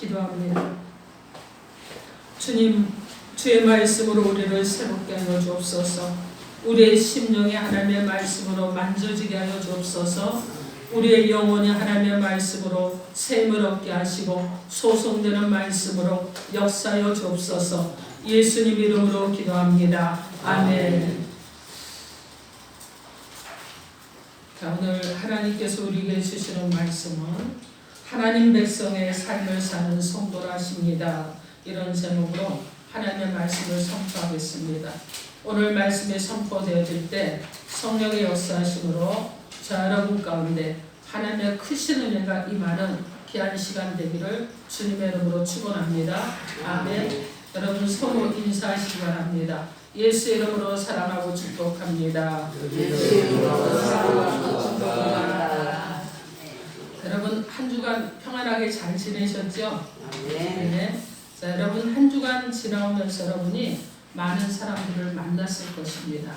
기도합니다. 주님, 주의 말씀으로 우리를 새롭게 하여 주옵소서. 우리의 심령이 하나님의 말씀으로 만져지게 하여 주옵소서. 우리의 영혼이 하나님의 말씀으로 샘을 얻게 하시고 소송되는 말씀으로 역사하여 주옵소서. 예수님 이름으로 기도합니다. 아멘. 자, 오늘 하나님께서 우리에게 주시는 말씀은 하나님 백성의 삶을 사는 성도라십니다. 이런 제목으로 하나님의 말씀을 선포하겠습니다. 오늘 말씀이 선포되어질 때 성령의 역사하심으로 저 여러분 가운데 하나님의 크신 은혜가 임하는 귀한 시간 되기를 주님의 이름으로 축원합니다. 아멘. 여러분 서로 인사하시기 바랍니다. 예수 이름으로 사랑하고 축복합니다. 여러분 한 주간 평안하게 잘 지내셨죠? 네. 자, 여러분 한 주간 지나오면서 여러분이 많은 사람들을 만났을 것입니다.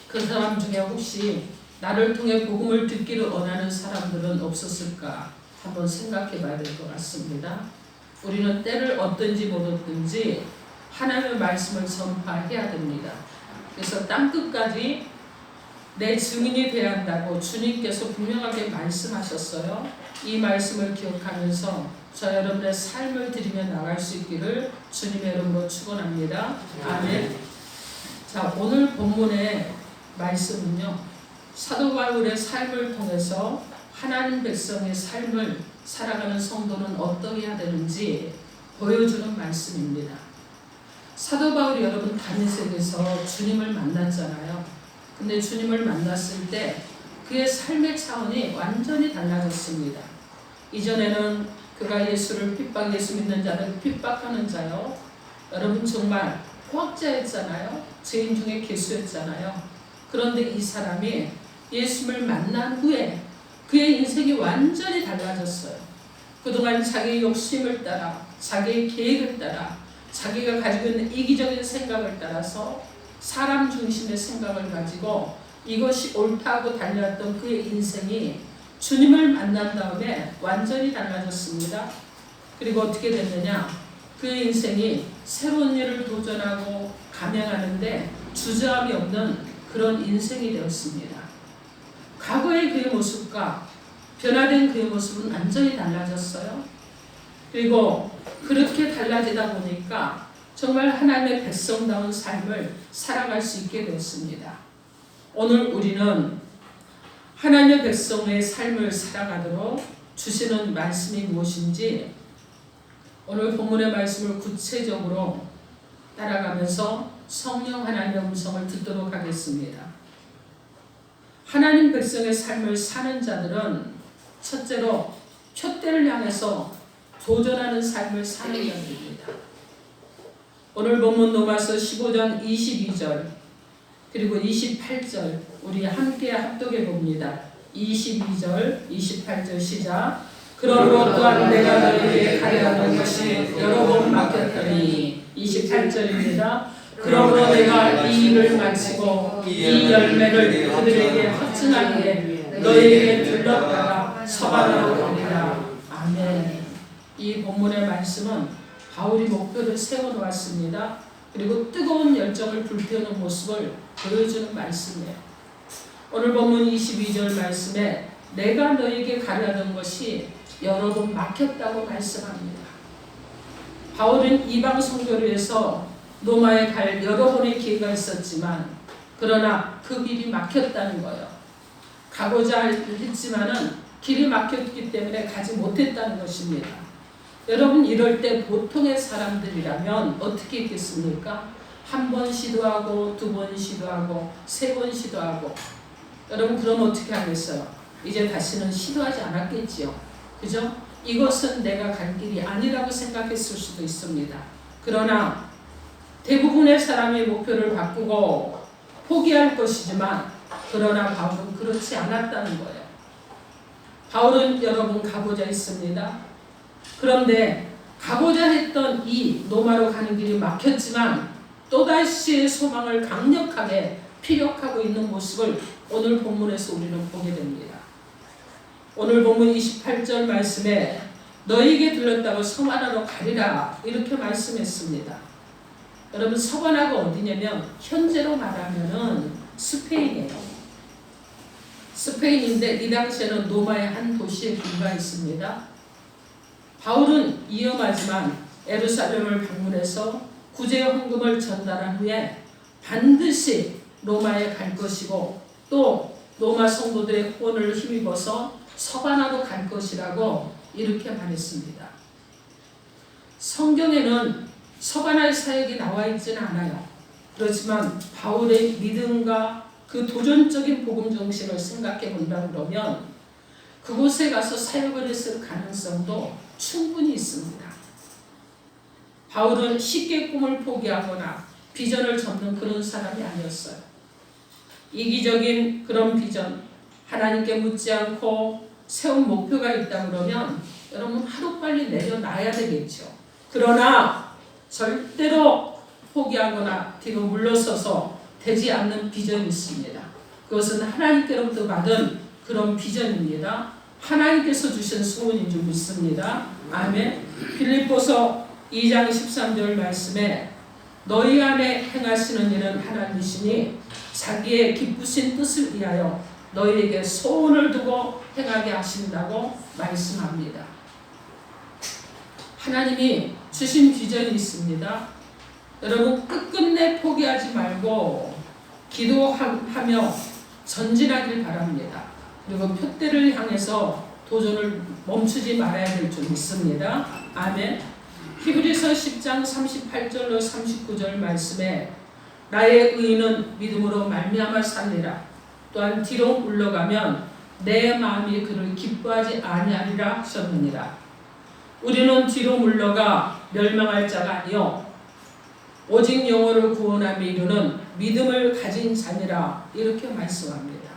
그 사람 중에 혹시 나를 통해 복음을 듣기를 원하는 사람들은 없었을까 한번 생각해 봐야 될 것 같습니다. 우리는 때를 얻든지 못 얻든지 하나님의 말씀을 전파해야 됩니다. 그래서 땅끝까지 내 증인이 되어야 한다고 주님께서 분명하게 말씀하셨어요. 이 말씀을 기억하면서 저 여러분의 삶을 드리며 나갈 수 있기를 주님의 이름으로 축원합니다. 아멘. 자, 오늘 본문의 말씀은요, 사도 바울의 삶을 통해서 하나님 백성의 삶을 살아가는 성도는 어떻게 해야 되는지 보여주는 말씀입니다. 사도 바울이 여러분 다메섹에서 주님을 만났잖아요. 근데 주님을 만났을 때 그의 삶의 차원이 완전히 달라졌습니다. 이전에는 그가 예수 믿는 자를 핍박하는 자요. 여러분 정말 포악자였잖아요. 죄인 중에 괴수였잖아요. 그런데 이 사람이 예수를 만난 후에 그의 인생이 완전히 달라졌어요. 그동안 자기의 욕심을 따라, 자기의 계획을 따라, 자기가 가지고 있는 이기적인 생각을 따라서 사람 중심의 생각을 가지고 이것이 옳다고 달려왔던 그의 인생이 주님을 만난 다음에 완전히 달라졌습니다. 그리고 어떻게 됐느냐? 그의 인생이 새로운 일을 도전하고 감행하는데 주저함이 없는 그런 인생이 되었습니다. 과거의 그의 모습과 변화된 그의 모습은 완전히 달라졌어요. 그리고 그렇게 달라지다 보니까 정말 하나님의 백성다운 삶을 살아갈 수 있게 됐습니다. 오늘 우리는 하나님의 백성의 삶을 살아가도록 주시는 말씀이 무엇인지 오늘 본문의 말씀을 구체적으로 따라가면서 성령 하나님의 음성을 듣도록 하겠습니다. 하나님 백성의 삶을 사는 자들은 첫째로 표대를 향해서 도전하는 삶을 사는 자들입니다. 오늘 본문 로마서 15장 22절 그리고 28절 우리 함께 합독해 봅니다. 22절 28절 시작. 그러므로 또한 내가 너희에게 가려하는 것이 여러 번 막혔더니 28절입니다. 그러므로 내가 이 일을 마치고 이 열매를 그들에게 확증하기에 너희에게 들렀다가 서방으로 가리라. 아멘. 이 본문의 말씀은 바울이 목표를 세워놓았습니다. 그리고 뜨거운 열정을 불태우는 모습을 보여주는 말씀이에요. 오늘 본문 22절 말씀에 내가 너에게 가려던 것이 여러 번 막혔다고 말씀합니다. 바울은 이방 선교를 위해서 로마에 갈 여러 번의 기회가 있었지만 그러나 그 길이 막혔다는 거예요. 가고자 했지만은 길이 막혔기 때문에 가지 못했다는 것입니다. 여러분 이럴 때 보통의 사람들이라면 어떻게 했겠습니까? 한 번 시도하고 두 번 시도하고 세 번 시도하고 여러분 그럼 어떻게 하겠어요? 이제 다시는 시도하지 않았겠지요. 그죠? 이것은 내가 갈 길이 아니라고 생각했을 수도 있습니다. 그러나 대부분의 사람의 목표를 바꾸고 포기할 것이지만 그러나 바울은 그렇지 않았다는 거예요. 바울은 여러분 가고자 했습니다. 그런데 가고자 했던 이 로마로 가는 길이 막혔지만 또다시 소망을 강력하게 피력하고 있는 모습을 오늘 본문에서 우리는 보게 됩니다. 오늘 본문 28절 말씀에 너희에게 들렸다고 서바나로 가리라 이렇게 말씀했습니다. 여러분 서바나가 어디냐면 현재로 말하면은 스페인이에요. 스페인인데 이 당시에는 로마의 한 도시에 불과 있습니다. 바울은 위험하지만 예루살렘을 방문해서 구제 헌금을 전달한 후에 반드시 로마에 갈 것이고 또 로마 성도들의 후원을 힘입어서 서바나로 갈 것이라고 이렇게 말했습니다. 성경에는 서바나의 사역이 나와 있지는 않아요. 그렇지만 바울의 믿음과 그 도전적인 복음 정신을 생각해 본다 그러면 그곳에 가서 사역을 했을 가능성도 충분히 있습니다. 바울은 쉽게 꿈을 포기하거나 비전을 접는 그런 사람이 아니었어요. 이기적인 그런 비전, 하나님께 묻지 않고 세운 목표가 있다 그러면 여러분 하루빨리 내려놔야 되겠죠. 그러나 절대로 포기하거나 뒤로 물러서서 되지 않는 비전이 있습니다. 그것은 하나님께로부터 받은 그런 비전입니다. 하나님께서 주신 소원인 줄 믿습니다. 아멘. 빌립보서 2장 13절 말씀에 너희 안에 행하시는 일은 하나님이시니 자기의 기쁘신 뜻을 위하여 너희에게 소원을 두고 행하게 하신다고 말씀합니다. 하나님이 주신 비전이 있습니다. 여러분 끝끝내 포기하지 말고 기도하며 전진하길 바랍니다. 그리고 표대를 향해서 도전을 멈추지 말아야 될 줄 믿습니다. 아멘. 히브리서 10장 38절로 39절 말씀에 나의 의인은 믿음으로 말미암아 살리라. 또한 뒤로 물러가면 내 마음이 그를 기뻐하지 아니하리라 하셨느니라. 우리는 뒤로 물러가 멸망할 자가 아니요 오직 영혼을 구원함에 이르는 믿음을 가진 자니라 이렇게 말씀합니다.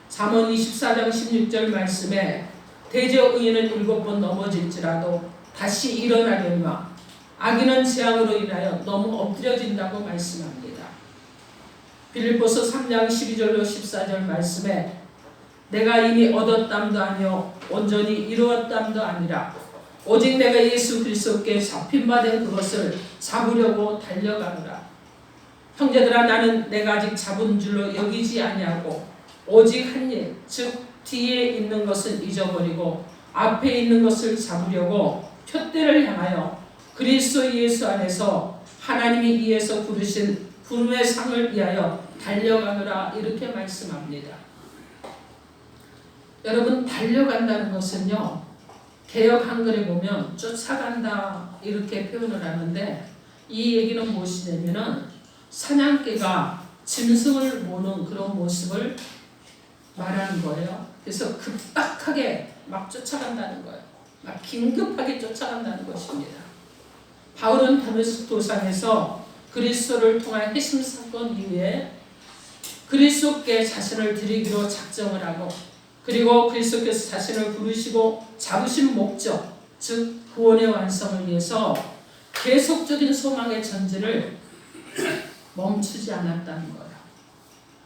잠언 24장 16절 말씀에 대저 의인은 7번 넘어질지라도 다시 일어나려니와 악인은 재앙으로 인하여 너무 엎드려진다고 말씀합니다. 빌립보서 3장 12절로 14절 말씀에 내가 이미 얻었담도 아니요 온전히 이루었담도 아니라 오직 내가 예수 그리스도께 잡힌 바 된 그것을 잡으려고 달려가노라. 형제들아 나는 내가 아직 잡은 줄로 여기지 아니하고 오직 한 일 즉 뒤에 있는 것은 잊어버리고 앞에 있는 것을 잡으려고 표대를 향하여 그리스도 예수 안에서 하나님이 위에서 부르신 부름의 상을 위하여 달려가노라 이렇게 말씀합니다. 여러분 달려간다는 것은요 개역 한글에 보면 쫓아간다 이렇게 표현을 하는데 이 얘기는 무엇이냐면은 사냥개가 짐승을 모는 그런 모습을 말하는 거예요. 그래서 급박하게 막 쫓아간다는 거예요. 막 긴급하게 쫓아간다는 것입니다. 바울은 다메섹 도상에서 그리스도를 통한 회심 사건 이후에 그리스도께 자신을 드리기로 작정을 하고 그리고 그리스도께서 자신을 부르시고 잡으신 목적 즉 구원의 완성을 위해서 계속적인 소망의 전진을 멈추지 않았다는 거예요.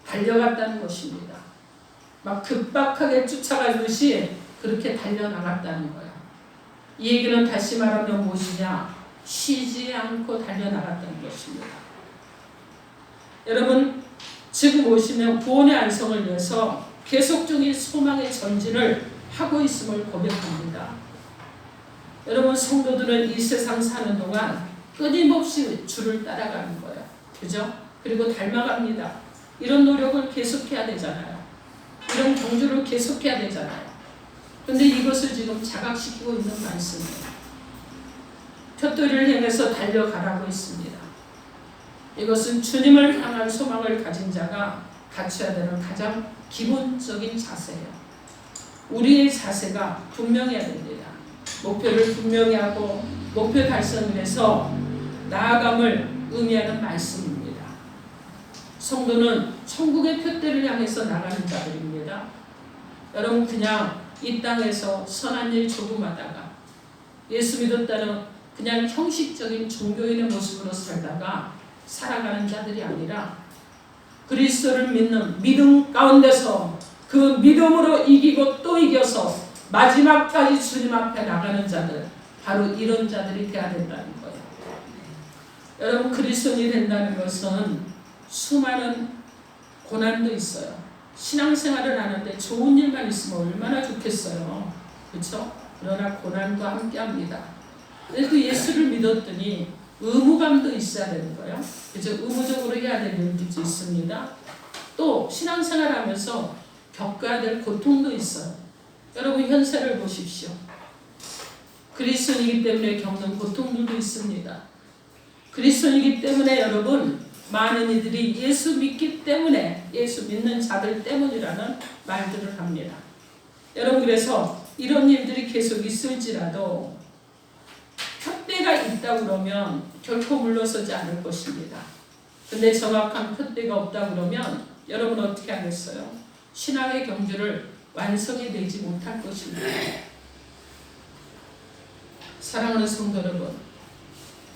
달려갔다는 것입니다. 막 급박하게 쫓아가듯이 그렇게 달려나갔다는 거예요. 이 얘기는 다시 말하면 무엇이냐? 쉬지 않고 달려나갔다는 것입니다. 여러분 지금 오시면 구원의 안성을 위해서 계속적인 소망의 전진을 하고 있음을 고백합니다. 여러분 성도들은 이 세상 사는 동안 끊임없이 주를 따라가는 거예요. 그죠? 그리고 닮아갑니다. 이런 노력을 계속해야 되잖아요. 이런 경주를 계속해야 되잖아요. 그런데 이것을 지금 자각시키고 있는 말씀이에요. 표대를 향해서 달려가라고 했습니다. 이것은 주님을 향한 소망을 가진 자가 갖춰야 되는 가장 기본적인 자세예요. 우리의 자세가 분명해야 됩니다. 목표를 분명히 하고 목표 달성을 해서 나아감을 의미하는 말씀입니다. 성도는 천국의 표대를 향해서 나가는 자들입니다. 여러분 그냥 이 땅에서 선한 일 조금 하다가 예수 믿었다는 그냥 형식적인 종교인의 모습으로 살다가 살아가는 자들이 아니라 그리스도를 믿는 믿음 가운데서 그 믿음으로 이기고 또 이겨서 마지막까지 주님 앞에 나가는 자들, 바로 이런 자들이 돼야 된다는 거예요. 여러분, 그리스도인이 된다는 것은 수많은 고난도 있어요. 신앙생활을 하는데 좋은 일만 있으면 얼마나 좋겠어요. 그렇죠? 그러나 고난도 함께합니다. 그 예수를 믿었더니 의무감도 있어야 되는 거예요. 그래서 의무적으로 해야 될 일도 있습니다. 또 신앙생활하면서 겪어야 될 고통도 있어요. 여러분, 현세를 보십시오. 그리스도인이기 때문에 겪는 고통들도 있습니다. 그리스도인이기 때문에 여러분, 많은 이들이 예수 믿기 때문에, 예수 믿는 자들 때문이라는 말들을 합니다. 여러분, 그래서 이런 일들이 계속 있을지라도 푯대가 있다 그러면 결코 물러서지 않을 것입니다. 근데 정확한 푯대가 없다 그러면 여러분 어떻게 하겠어요? 신앙의 경주를 완성이 되지 못할 것입니다. 사랑하는 성도 여러분,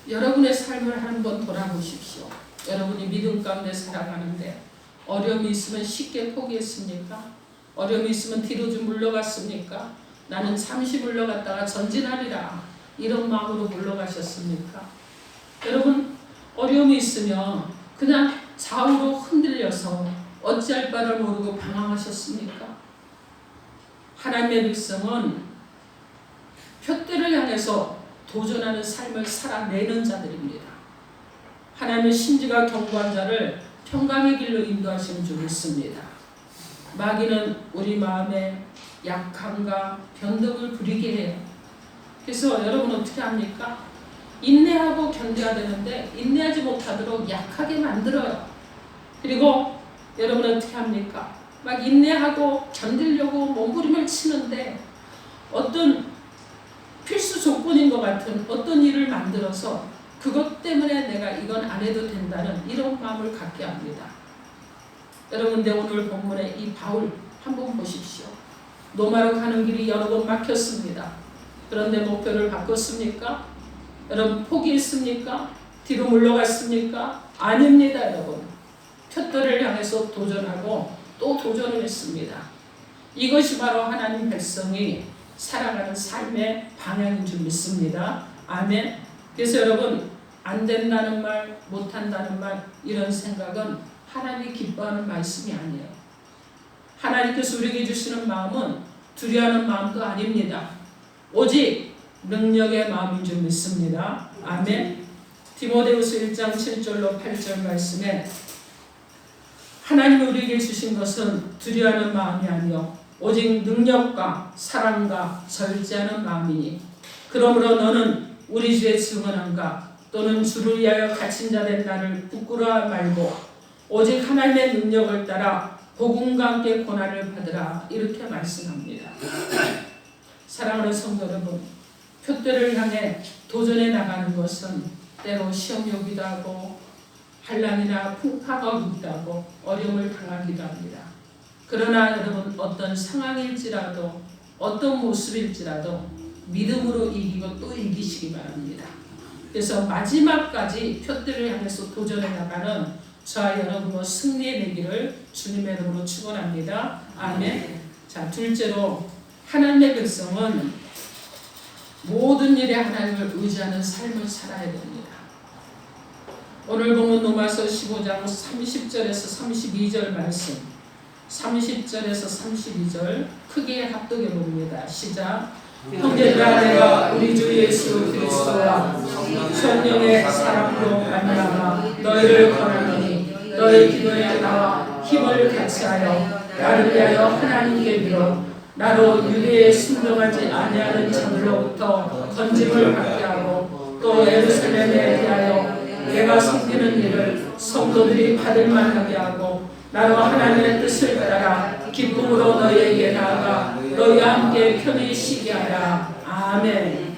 여러분의 삶을 한번 돌아보십시오. 여러분이 믿음 가운데 살아가는데 어려움이 있으면 쉽게 포기했습니까? 어려움이 있으면 뒤로 좀 물러갔습니까? 나는 잠시 물러갔다가 전진하리라, 이런 마음으로 물러가셨습니까? 여러분, 어려움이 있으면 그냥 좌우로 흔들려서 어찌할 바를 모르고 방황하셨습니까? 하나님의 백성은 푯대를 향해서 도전하는 삶을 살아내는 자들입니다. 하나님의 심지가 견고한 자를 평강의 길로 인도하시는 줄 믿습니다. 마귀는 우리 마음에 약함과 변덕을 부리게 해요. 그래서 여러분 어떻게 합니까? 인내하고 견뎌야 되는데 인내하지 못하도록 약하게 만들어요. 그리고 여러분 어떻게 합니까? 막 인내하고 견디려고 몸부림을 치는데 어떤 필수 조건인 것 같은 어떤 일을 만들어서 그것 때문에 내가 이건 안 해도 된다는 이런 마음을 갖게 합니다. 여러분, 근데 오늘 본문에 이 바울 한번 보십시오. 로마로 가는 길이 여러 번 막혔습니다. 그런데 목표를 바꿨습니까? 여러분, 포기했습니까? 뒤로 물러갔습니까? 아닙니다, 여러분. 푯대를 향해서 도전하고 또 도전을 했습니다. 이것이 바로 하나님 백성이 살아가는 삶의 방향인 줄 믿습니다. 아멘. 그래서 여러분, 안 된다는 말, 못한다는 말, 이런 생각은 하나님이 기뻐하는 말씀이 아니에요. 하나님께서 우리에게 주시는 마음은 두려워하는 마음도 아닙니다. 오직 능력의 마음인 줄 믿습니다. 아멘. 디모데후서 1장 7절로 8절 말씀에 하나님이 우리에게 주신 것은 두려워하는 마음이 아니요 오직 능력과 사랑과 절제하는 마음이니 그러므로 너는 우리 주의 증언함과 또는 주를 위하여 갇힌 자 된 나를 부끄러워 말고 오직 하나님의 능력을 따라 복음과 함께 고난을 받으라, 이렇게 말씀합니다. 사랑하는 성도 여러분, 푯대를 향해 도전해 나가는 것은 때로 시험이 오기도 하고 환난이나 풍파가 오기도 하고 어려움을 당하기도 합니다. 그러나 여러분, 어떤 상황일지라도 어떤 모습일지라도 믿음으로 이기고 또 이기시기 바랍니다. 그래서 마지막까지 푯대를 향해서 도전해 나가는 저와 여러분의 승리의 내기를 주님의 이름으로 축원합니다. 아멘. 자, 둘째로 하나님의 백성은 모든 일에 하나님을 의지하는 삶을 살아야 됩니다. 오늘 보면 로마서 15장 30절에서 32절 말씀, 30절에서 32절 크게 합독해 봅니다. 시작. 형제들아, 내가 우리 주 예수 그리스도와 성령의 사랑으로 말미암아 너희를 권하노니 너희 기도에 나와 힘을 같이하여 나를 위하여 하나님께 빌어 나로 유대에 순종하지 아니하는 자들로부터 건짐을 받게 하고 또 예루살렘에 대하여 내가 섬기는 일을 성도들이 받을 만하게 하고 나로 하나님의 뜻을 따라 기쁨으로 너희에게 나아가 너희와 함께 편히 쉬게 하라. 아멘.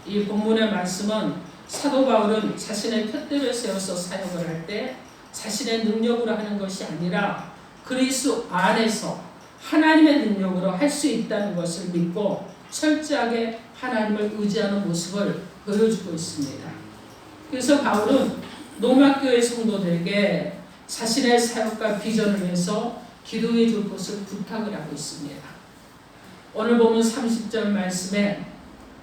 이 본문의 말씀은 사도 바울은 자신의 푯대를 세워서 사역을 할 때 자신의 능력으로 하는 것이 아니라 그리스도 안에서 하나님의 능력으로 할 수 있다는 것을 믿고 철저하게 하나님을 의지하는 모습을 보여주고 있습니다. 그래서 바울은 로마교회 성도들에게 자신의 사역과 비전을 위해서 기도해 줄 것을 부탁을 하고 있습니다. 오늘 보면 30절 말씀에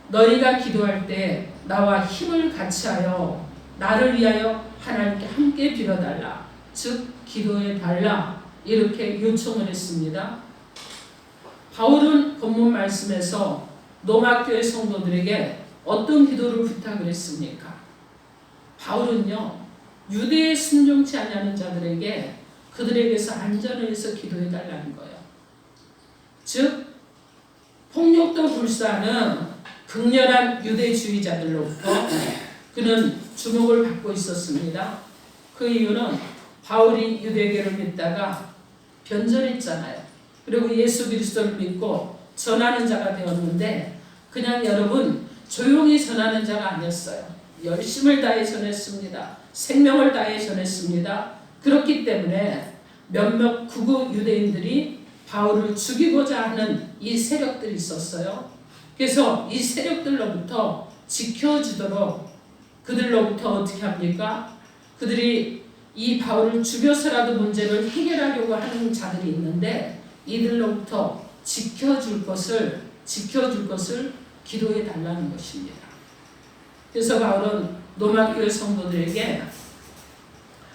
너희가 기도할 때 나와 힘을 같이하여 나를 위하여 하나님께 함께 빌어달라. 즉 기도해달라. 이렇게 요청을 했습니다. 바울은 본문 말씀에서 로마교회 성도들에게 어떤 기도를 부탁을 했습니까? 바울은요, 유대에 순종치 않는 자들에게 그들에게서 안전을 위해서 기도해달라는 거예요. 즉 폭력도 불사하는 극렬한 유대주의자들로부터 그는 주목을 받고 있었습니다. 그 이유는 바울이 유대교를 믿다가 변절했잖아요. 그리고 예수 그리스도를 믿고 전하는 자가 되었는데 그냥 여러분 조용히 전하는 자가 아니었어요. 열심을 다해 전했습니다. 생명을 다해 전했습니다. 그렇기 때문에 몇몇 극우 유대인들이 바울을 죽이고자 하는 이 세력들이 있었어요. 그래서 이 세력들로부터 지켜주도록 그들로부터 어떻게 합니까? 그들이 이 바울을 죽여서라도 문제를 해결하려고 하는 자들이 있는데 이들로부터 지켜줄 것을 기도해 달라는 것입니다. 그래서 바울은 로마교회 성도들에게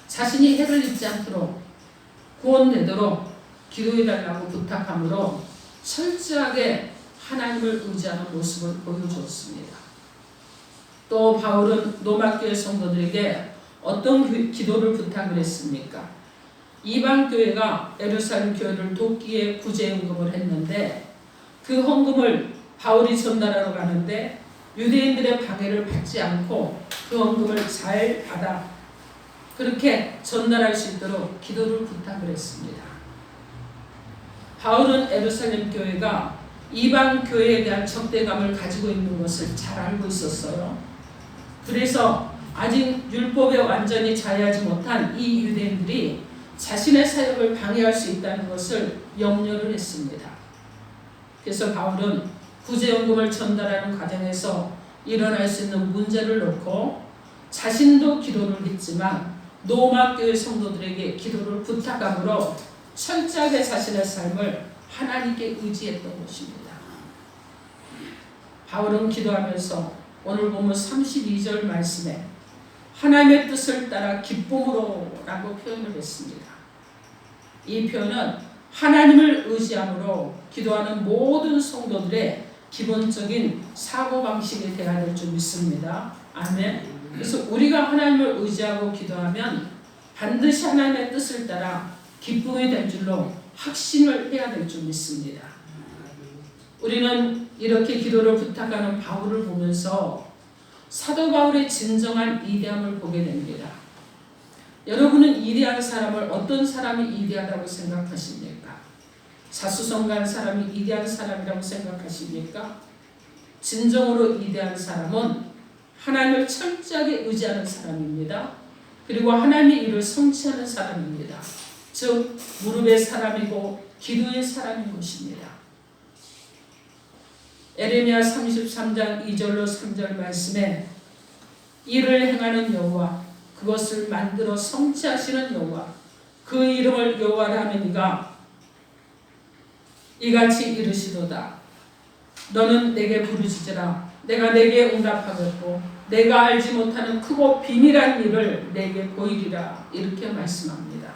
자신이 해를 입지 않도록 구원되도록 기도해 달라고 부탁하므로 철저하게 하나님을 의지하는 모습을 보여주었습니다. 또 바울은 로마교회 성도들에게 어떤 기도를 부탁을 했습니까? 이방 교회가 예루살렘 교회를 돕기에 구제헌금을 했는데 그 헌금을 바울이 전달하러 가는데 유대인들의 방해를 받지 않고 그 헌금을 잘 받아 그렇게 전달할 수 있도록 기도를 부탁을 했습니다. 바울은 예루살렘 교회가 이방 교회에 대한 적대감을 가지고 있는 것을 잘 알고 있었어요. 그래서 아직 율법에 완전히 자유하지 못한 이 유대인들이 자신의 사역을 방해할 수 있다는 것을 염려를 했습니다. 그래서 바울은 구제헌금을 전달하는 과정에서 일어날 수 있는 문제를 놓고 자신도 기도를 했지만 로마교회 성도들에게 기도를 부탁함으로 철저하게 자신의 삶을 하나님께 의지했던 것입니다. 바울은 기도하면서 오늘 보면 32절 말씀에 하나님의 뜻을 따라 기쁨으로 라고 표현을 했습니다. 이 표현은 하나님을 의지함으로 기도하는 모든 성도들의 기본적인 사고방식이 되어야 될 줄 믿습니다. 아멘. 그래서 우리가 하나님을 의지하고 기도하면 반드시 하나님의 뜻을 따라 기쁨이 될 줄로 확신을 해야 될 줄 믿습니다. 우리는 이렇게 기도를 부탁하는 바울을 보면서 사도 바울의 진정한 이대함을 보게 됩니다. 여러분은 이대한 사람을 어떤 사람이 이대하다고 생각하십니까? 자수성가한 사람이 이대한 사람이라고 생각하십니까? 진정으로 이대한 사람은 하나님을 철저하게 의지하는 사람입니다. 그리고 하나님의 일을 성취하는 사람입니다. 즉 무릎의 사람이고 기도의 사람인 것입니다. 에레미야 33장 2절로 3절 말씀에 일을 행하는 여호와 그것을 만들어 성취하시는 여호와 그 이름을 여호와라 하느니가 이같이 이르시도다. 너는 내게 부르짖으라. 내가 내게 응답하겠고 내가 알지 못하는 크고 비밀한 일을 내게 보이리라. 이렇게 말씀합니다.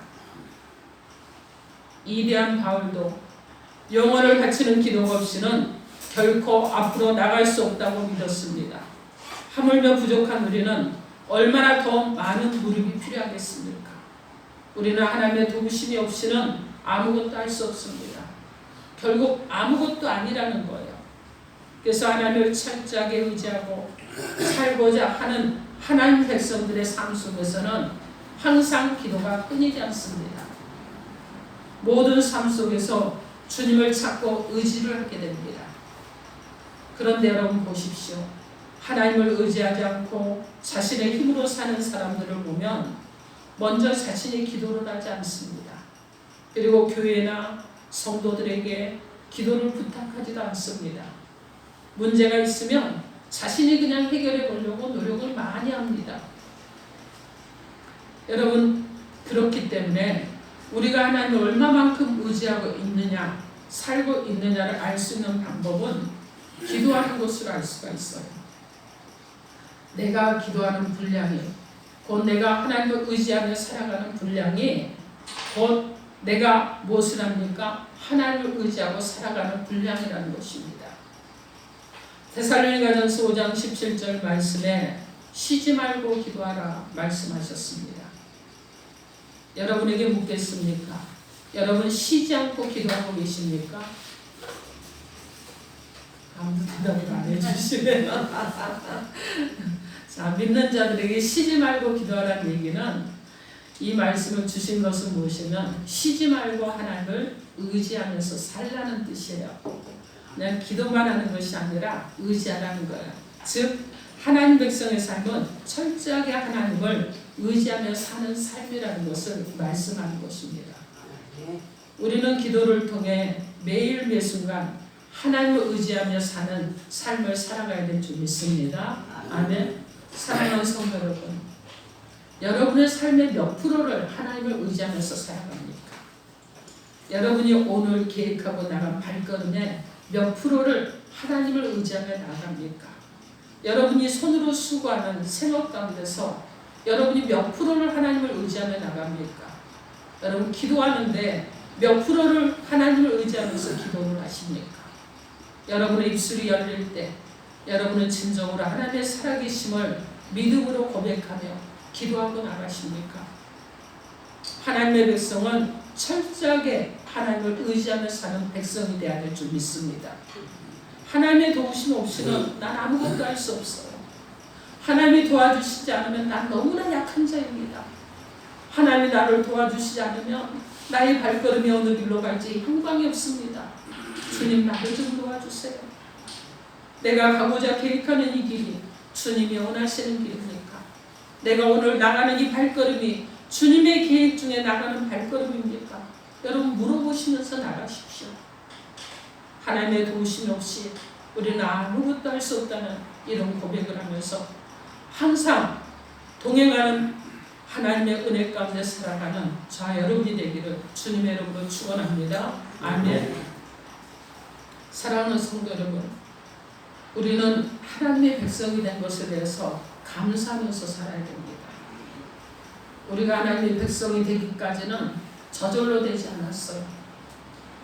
이대한 바울도 영혼을 바치는 기도가 없이는 결코 앞으로 나갈 수 없다고 믿었습니다. 하물며 부족한 우리는 얼마나 더 많은 무릎이 필요하겠습니까? 우리는 하나님의 도우심이 없이는 아무것도 할 수 없습니다. 결국 아무것도 아니라는 거예요. 그래서 하나님을 철저하게 의지하고 살고자 하는 하나님 백성들의 삶 속에서는 항상 기도가 끊이지 않습니다. 모든 삶 속에서 주님을 찾고 의지를 하게 됩니다. 그런데 여러분 보십시오. 하나님을 의지하지 않고 자신의 힘으로 사는 사람들을 보면 먼저 자신이 기도를 하지 않습니다. 그리고 교회나 성도들에게 기도를 부탁하지도 않습니다. 문제가 있으면 자신이 그냥 해결해 보려고 노력을 많이 합니다. 여러분 그렇기 때문에 우리가 하나님을 얼마만큼 의지하고 있느냐 살고 있느냐를 알 수 있는 방법은 기도하는 것으로 알 수가 있어요. 내가 기도하는 분량이, 곧 내가 하나님을 의지하며 살아가는 분량이, 곧 내가 무엇을 합니까? 하나님을 의지하고 살아가는 분량이라는 것입니다. 데살로니가전서 5장 17절 말씀에 쉬지 말고 기도하라 말씀하셨습니다. 여러분에게 묻겠습니까? 여러분 쉬지 않고 기도하고 계십니까? 아무도 대답을 안 해주시네요. 자, 믿는 자들에게 쉬지 말고 기도하라는 얘기는, 이 말씀을 주신 것은 무엇이냐면 쉬지 말고 하나님을 의지하면서 살라는 뜻이에요. 그냥 기도만 하는 것이 아니라 의지하라는 거예요. 즉 하나님 백성의 삶은 철저하게 하나님을 의지하며 사는 삶이라는 것을 말씀하는 것입니다. 우리는 기도를 통해 매일 매순간 하나님을 의지하며 사는 삶을 살아가야 될 줄 믿습니다. 아멘. 사랑하는 성도 여러분, 여러분의 삶의 몇 프로를 하나님을 의지하면서 살아갑니까? 여러분이 오늘 계획하고 나간 발걸음에 몇 프로를 하나님을 의지하며 나갑니까? 여러분이 손으로 수고하는 생업 가운데서 여러분이 몇 프로를 하나님을 의지하며 나갑니까? 여러분 기도하는데 몇 프로를 하나님을 의지하면서 기도를 하십니까? 여러분의 입술이 열릴 때 여러분은 진정으로 하나님의 살아계심을 믿음으로 고백하며 기도하고 나가십니까? 하나님의 백성은 철저하게 하나님을 의지하며 사는 백성이 되어야 될 줄 믿습니다. 하나님의 도우심 없이는 난 아무것도 할 수 없어요. 하나님이 도와주시지 않으면 난 너무나 약한 자입니다. 하나님이 나를 도와주시지 않으면 나의 발걸음이 어느 길로 갈지 형광이 없습니다. 주님, 나를 좀 도와주세요. 내가 가고자 계획하는 이 길이 주님이 원하시는 길입니까? 내가 오늘 나가는 이 발걸음이 주님의 계획 중에 나가는 발걸음입니까? 여러분 물어보시면서 나가십시오. 하나님의 도우심 없이 우리는 아무것도 할 수 없다는 이런 고백을 하면서 항상 동행하는 하나님의 은혜 가운데 살아가는 저 여러분이 되기를 주님의 이름으로 축원합니다. 아멘. 사랑하는 성도 여러분, 우리는 하나님의 백성이 된 것에 대해서 감사하면서 살아야 됩니다. 우리가 하나님의 백성이 되기까지는 저절로 되지 않았어요.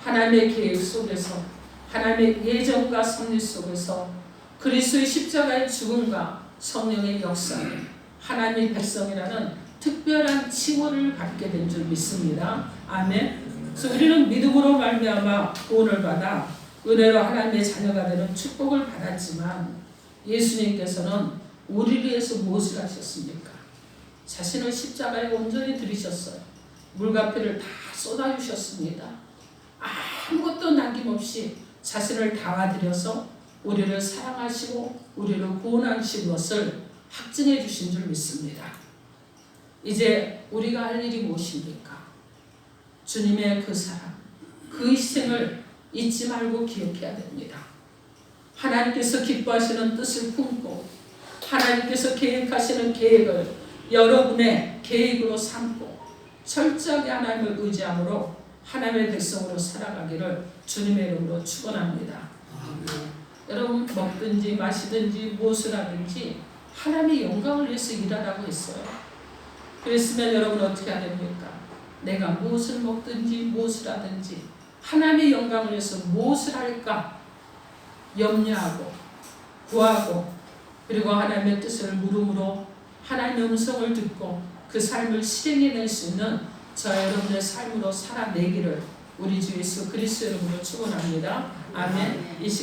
하나님의 계획 속에서, 하나님의 예정과 섭리 속에서 그리스도의 십자가의 죽음과 성령의 역사에 하나님의 백성이라는 특별한 칭호를 받게 된 줄 믿습니다. 아멘. 그래서 우리는 믿음으로 말미암아 구원을 받아 은혜로 하나님의 자녀가 되는 축복을 받았지만, 예수님께서는 우리를 위해서 무엇을 하셨습니까? 자신을 십자가에 온전히 들이셨어요. 물과 피를 다 쏟아주셨습니다. 아무것도 남김없이 자신을 다하드려서 우리를 사랑하시고 우리를 구원하신 것을 확증해 주신 줄 믿습니다. 이제 우리가 할 일이 무엇입니까? 주님의 그 사랑, 그 희생을 잊지 말고 기억해야 됩니다. 하나님께서 기뻐하시는 뜻을 품고 하나님께서 계획하시는 계획을 여러분의 계획으로 삼고 철저하게 하나님을 의지함으로 하나님의 백성으로 살아가기를 주님의 이름으로 축원합니다. 여러분 먹든지 마시든지 무엇을 하든지 하나님의 영광을 위해서 일하라고 했어요. 그랬으면 여러분 어떻게 해야 됩니까? 내가 무엇을 먹든지 무엇을 하든지 하나님의 영광을 위해서 무엇을 할까 염려하고 구하고, 그리고 하나님의 뜻을 물음으로 하나님의 음성을 듣고 그 삶을 실행해낼 수 있는 저 여러분의 삶으로 살아내기를 우리 주 예수 그리스도 이름으로 축원합니다. 아멘. 이 시간